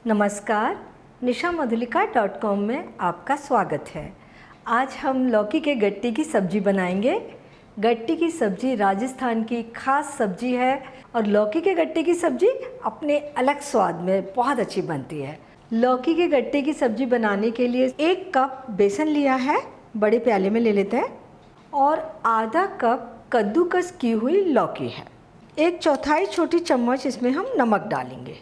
नमस्कार, nishamodulika.com में आपका स्वागत है। आज हम लौकी के गट्टे की सब्ज़ी बनाएंगे। गट्टे की सब्ज़ी राजस्थान की खास सब्ज़ी है और लौकी के गट्टे की सब्ज़ी अपने अलग स्वाद में बहुत अच्छी बनती है। लौकी के गट्टे की सब्ज़ी बनाने के लिए 1 कप बेसन लिया है, बड़े प्याले में ले लेते हैं, और आधा कप कद्दूकस की हुई लौकी है। 1/4 छोटी चम्मच इसमें हम नमक डालेंगे,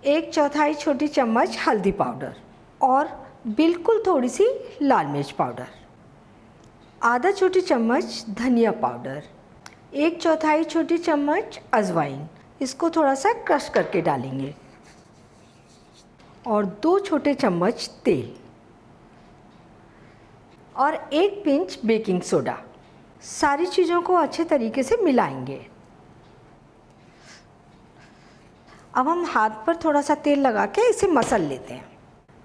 1/4 छोटी चम्मच हल्दी पाउडर और बिल्कुल थोड़ी सी लाल मिर्च पाउडर, आधा छोटी चम्मच धनिया पाउडर, 1/4 छोटी चम्मच अजवाइन, इसको थोड़ा सा क्रश करके डालेंगे, और 2 छोटे चम्मच तेल और 1 पिंच बेकिंग सोडा। सारी चीज़ों को अच्छे तरीके से मिलाएंगे। अब हम हाथ पर थोड़ा सा तेल लगा के इसे मसल लेते हैं।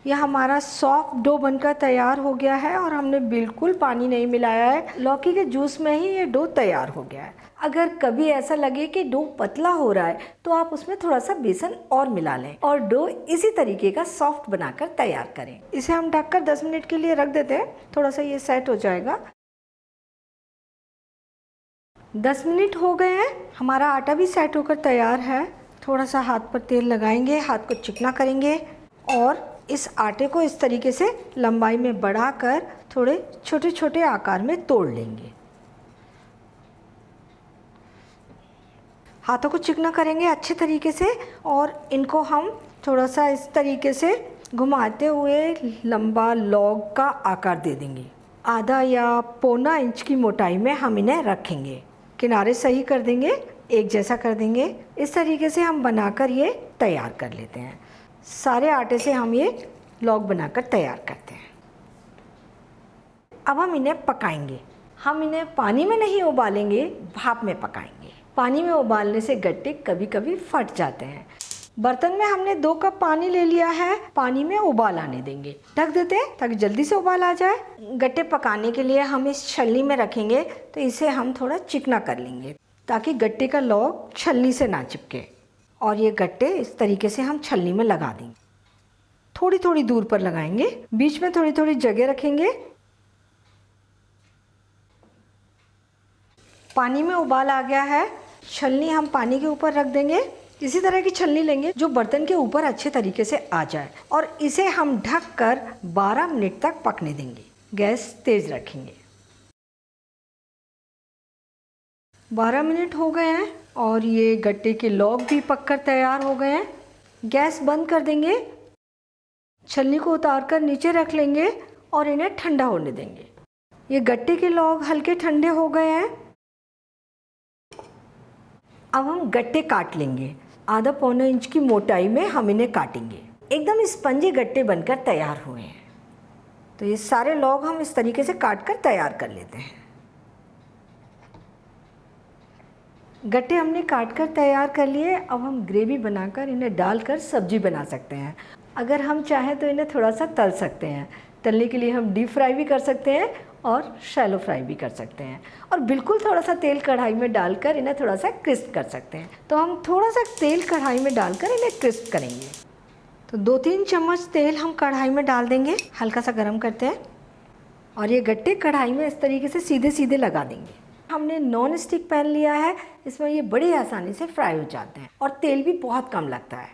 यह हमारा सॉफ्ट डो बनकर तैयार हो गया है और हमने बिल्कुल पानी नहीं मिलाया है। लौकी के जूस में ही ये डो तैयार हो गया है। अगर कभी ऐसा लगे कि डो पतला हो रहा है तो आप उसमें थोड़ा सा बेसन और मिला लें और डो इसी तरीके का सॉफ्ट बनाकर तैयार करें। इसे हम ढककर 10 मिनट के लिए रख देते हैं, थोड़ा सा ये सेट हो जाएगा। 10 मिनट हो गए हैं, हमारा आटा भी सेट होकर तैयार है। थोड़ा सा हाथ पर तेल लगाएंगे, हाथ को चिकना करेंगे और इस आटे को इस तरीके से लंबाई में बढ़ाकर थोड़े छोटे छोटे आकार में तोड़ लेंगे। हाथों को चिकना करेंगे अच्छे तरीके से और इनको हम थोड़ा सा इस तरीके से घुमाते हुए लंबा लॉग का आकार दे देंगे। आधा या पौना इंच की मोटाई में हम इन्हें रखेंगे। किनारे सही कर देंगे, एक जैसा कर देंगे। इस तरीके से हम बनाकर ये तैयार कर लेते हैं। सारे आटे से हम ये लॉग बनाकर तैयार करते हैं। अब हम इन्हें पकाएंगे। हम इन्हें पानी में नहीं उबालेंगे, भाप में पकाएंगे। पानी में उबालने से गट्टे कभी कभी फट जाते हैं। बर्तन में हमने 2 कप पानी ले लिया है, पानी में उबाल आने देंगे। ढक देते हैं ताकि जल्दी से उबाल आ जाए। गट्टे पकाने के लिए हम इस छलनी में रखेंगे तो इसे हम थोड़ा चिकना कर लेंगे ताकि गट्टे का लॉग छलनी से ना चिपके। और ये गट्टे इस तरीके से हम छलनी में लगा देंगे। थोड़ी थोड़ी दूर पर लगाएंगे, बीच में थोड़ी थोड़ी जगह रखेंगे। पानी में उबाल आ गया है, छलनी हम पानी के ऊपर रख देंगे। इसी तरह की छलनी लेंगे जो बर्तन के ऊपर अच्छे तरीके से आ जाए और इसे हम ढककर 12 मिनट तक पकने देंगे। गैस तेज रखेंगे। 12 मिनट हो गए हैं और ये गट्टे के लॉग भी पककर तैयार हो गए हैं। गैस बंद कर देंगे, छलनी को उतारकर नीचे रख लेंगे और इन्हें ठंडा होने देंगे। ये गट्टे के लॉग हल्के ठंडे हो गए हैं। अब हम गट्टे काट लेंगे। आधा पौना इंच की मोटाई में हम इन्हें काटेंगे। एकदम स्पंजी गट्टे बनकर तैयार हुए हैं। तो ये सारे लॉग हम इस तरीके से काट कर तैयार कर लेते हैं। गट्टे हमने काट कर तैयार कर लिए। अब हम ग्रेवी बनाकर इन्हें डालकर सब्जी बना सकते हैं। अगर हम चाहें तो इन्हें थोड़ा सा तल सकते हैं। तलने के लिए हम डीप फ्राई भी कर सकते हैं और शैलो फ्राई भी कर सकते हैं, और बिल्कुल थोड़ा सा तेल कढ़ाई में डालकर इन्हें थोड़ा सा क्रिस्प कर सकते हैं। तो हम थोड़ा सा तेल कढ़ाई में डालकर इन्हें क्रिस्प करेंगे। तो 2-3 चम्मच तेल हम कढ़ाई में डाल देंगे, हल्का सा गर्म करते हैं, और ये गट्टे कढ़ाई में इस तरीके से सीधे सीधे लगा देंगे। हमने नॉन स्टिक पैन लिया है, इसमें ये बड़ी आसानी से फ्राई हो जाते हैं और तेल भी बहुत कम लगता है।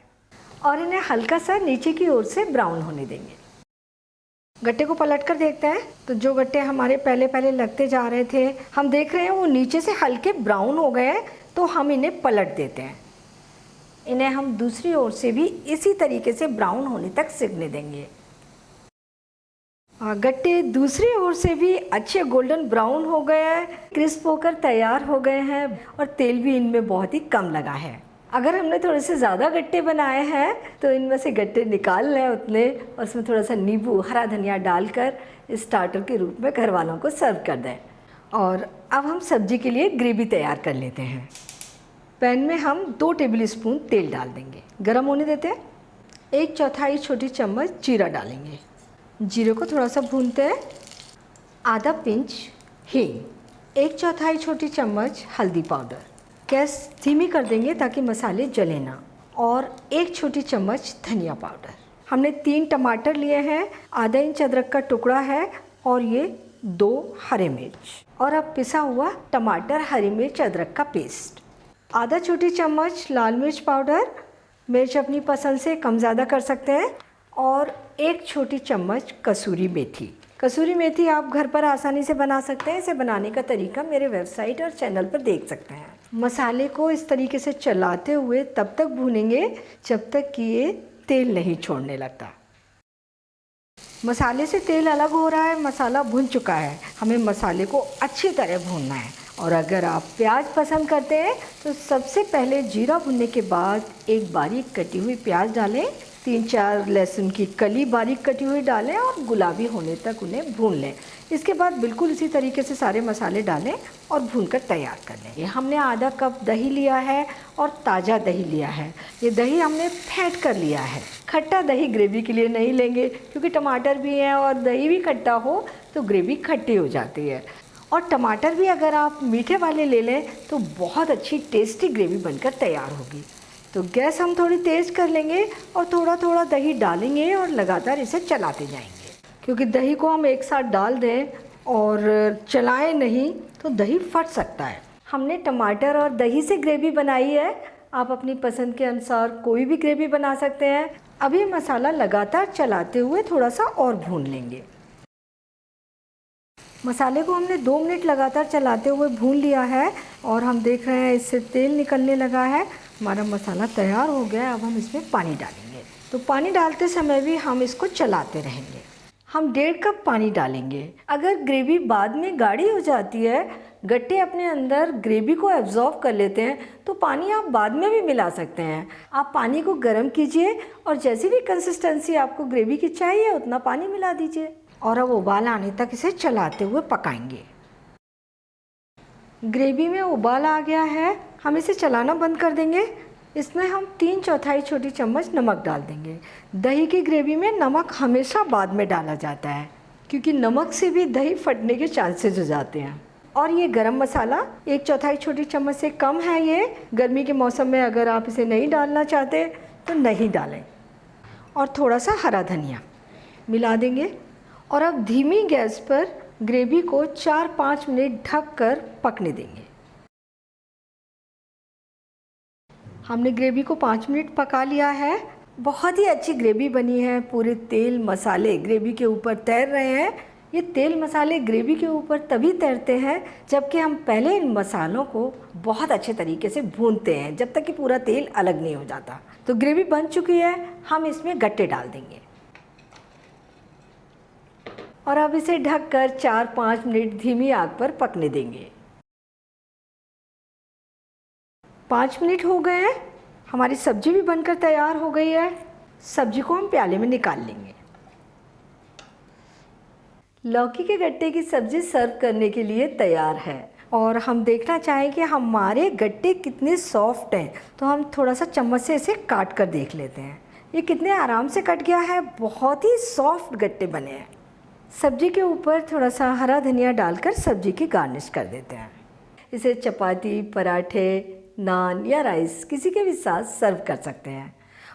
और इन्हें हल्का सा नीचे की ओर से ब्राउन होने देंगे। गट्टे को पलट कर देखते हैं तो जो गट्टे हमारे पहले पहले लगते जा रहे थे, हम देख रहे हैं वो नीचे से हल्के ब्राउन हो गए हैं। तो हम इन्हें पलट देते हैं। इन्हें हम दूसरी ओर से भी इसी तरीके से ब्राउन होने तक सिकने देंगे। गट्टे दूसरी ओर से भी अच्छे गोल्डन ब्राउन हो गए हैं, क्रिस्प होकर तैयार हो गए हैं और तेल भी इनमें बहुत ही कम लगा है। अगर हमने थोड़े से ज़्यादा गट्टे बनाए हैं तो इनमें से गट्टे निकाल लें उतने, और उसमें थोड़ा सा नींबू, हरा धनिया डालकर स्टार्टर के रूप में घर वालों को सर्व कर दें। और अब हम सब्जी के लिए ग्रेवी तैयार कर लेते हैं। पैन में हम 2 टेबल स्पून तेल डाल देंगे, गरम होने देते हैं। 1/4 छोटी चम्मच जीरा डालेंगे, जीरे को थोड़ा सा भूनते हैं। आधा पिंच हींग, 1/4 छोटी चम्मच हल्दी पाउडर। गैस धीमी कर देंगे ताकि मसाले जले ना, और 1 छोटी चम्मच धनिया पाउडर। हमने 3 टमाटर लिए हैं, आधा इंच अदरक का टुकड़ा है और ये 2 हरे मिर्च और अब पिसा हुआ टमाटर, हरी मिर्च, अदरक का पेस्ट। आधा छोटी चम्मच लाल मिर्च पाउडर, मिर्च अपनी पसंद से कम ज़्यादा कर सकते हैं, और 1 छोटी चम्मच कसूरी मेथी। कसूरी मेथी आप घर पर आसानी से बना सकते हैं। इसे बनाने का तरीका मेरे वेबसाइट और चैनल पर देख सकते हैं। मसाले को इस तरीके से चलाते हुए तब तक भूनेंगे जब तक कि ये तेल नहीं छोड़ने लगता। मसाले से तेल अलग हो रहा है, मसाला भुन चुका है। हमें मसाले को अच्छी तरह भूनना है। और अगर आप प्याज पसंद करते हैं तो सबसे पहले जीरा भुनने के बाद एक बारीक कटी हुई प्याज डालें, 3-4 लहसुन की कली बारीक कटी हुई डालें और गुलाबी होने तक उन्हें भून लें। इसके बाद बिल्कुल इसी तरीके से सारे मसाले डालें और भूनकर तैयार कर लें। हमने आधा कप दही लिया है और ताज़ा दही लिया है। ये दही हमने फेंट कर लिया है। खट्टा दही ग्रेवी के लिए नहीं लेंगे क्योंकि टमाटर भी हैं और दही भी खट्टा हो तो ग्रेवी खट्टी हो जाती है। और टमाटर भी अगर आप मीठे वाले ले लें तो बहुत अच्छी टेस्टी ग्रेवी बनकर तैयार होगी। तो गैस हम थोड़ी तेज़ कर लेंगे और थोड़ा थोड़ा दही डालेंगे और लगातार इसे चलाते जाएंगे। क्योंकि दही को हम एक साथ डाल दें और चलाएं नहीं तो दही फट सकता है। हमने टमाटर और दही से ग्रेवी बनाई है। आप अपनी पसंद के अनुसार कोई भी ग्रेवी बना सकते हैं। अभी मसाला लगातार चलाते हुए थोड़ा सा और भून लेंगे। मसाले को हमने 2 मिनट लगातार चलाते हुए भून लिया है और हम देख रहे हैं इससे तेल निकलने लगा है। हमारा मसाला तैयार हो गया है। अब हम इसमें पानी डालेंगे। तो पानी डालते समय भी हम इसको चलाते रहेंगे। हम 1.5 कप पानी डालेंगे। अगर ग्रेवी बाद में गाढ़ी हो जाती है, गट्टे अपने अंदर ग्रेवी को एब्जॉर्ब कर लेते हैं, तो पानी आप बाद में भी मिला सकते हैं। आप पानी को गर्म कीजिए और जैसी भी कंसिस्टेंसी आपको ग्रेवी की चाहिए उतना पानी मिला दीजिए और अब उबाल आने तक इसे चलाते हुए पकाएंगे। ग्रेवी में उबाल आ गया है, हम इसे चलाना बंद कर देंगे। इसमें हम 3/4 छोटी चम्मच नमक डाल देंगे। दही की ग्रेवी में नमक हमेशा बाद में डाला जाता है क्योंकि नमक से भी दही फटने के चांसेस हो जाते हैं। और ये गरम मसाला 1/4 छोटी चम्मच से कम है। ये गर्मी के मौसम में अगर आप इसे नहीं डालना चाहते तो नहीं डालें। और थोड़ा सा हरा धनिया मिला देंगे और अब धीमी गैस पर ग्रेवी को 4-5 मिनट ढक कर पकने देंगे। हमने ग्रेवी को 5 मिनट पका लिया है। बहुत ही अच्छी ग्रेवी बनी है। पूरे तेल मसाले ग्रेवी के ऊपर तैर रहे हैं। ये तेल मसाले ग्रेवी के ऊपर तभी तैरते हैं जबकि हम पहले इन मसालों को बहुत अच्छे तरीके से भूनते हैं, जब तक कि पूरा तेल अलग नहीं हो जाता। तो ग्रेवी बन चुकी है। हम इसमें गट्टे डाल देंगे और अब इसे ढककर 4-5 मिनट धीमी आग पर पकने देंगे। 5 मिनट हो गए हैं। हमारी सब्जी भी बनकर तैयार हो गई है। सब्जी को हम प्याले में निकाल लेंगे। लौकी के गट्टे की सब्जी सर्व करने के लिए तैयार है और हम देखना चाहें कि हमारे गट्टे कितने सॉफ्ट हैं, तो हम थोड़ा सा चम्मच से इसे काट कर देख लेते हैं। ये कितने आराम से कट गया है। बहुत ही सॉफ्ट गट्टे बने हैं। सब्जी के ऊपर थोड़ा सा हरा धनिया डालकर सब्जी की गार्निश कर देते हैं। इसे चपाती, पराठे, नान या राइस किसी के भी साथ सर्व कर सकते हैं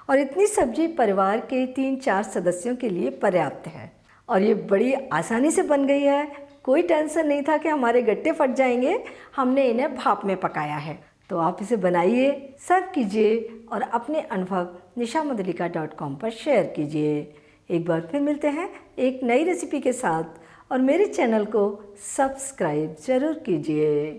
और इतनी सब्जी परिवार के 3-4 सदस्यों के लिए पर्याप्त है और ये बड़ी आसानी से बन गई है। कोई टेंशन नहीं था कि हमारे गट्टे फट जाएंगे। हमने इन्हें भाप में पकाया है। तो आप इसे बनाइए, सर्व कीजिए और अपने अनुभव nishamudalika.com पर शेयर कीजिए। एक बार फिर मिलते हैं एक नई रेसिपी के साथ और मेरे चैनल को सब्सक्राइब ज़रूर कीजिए।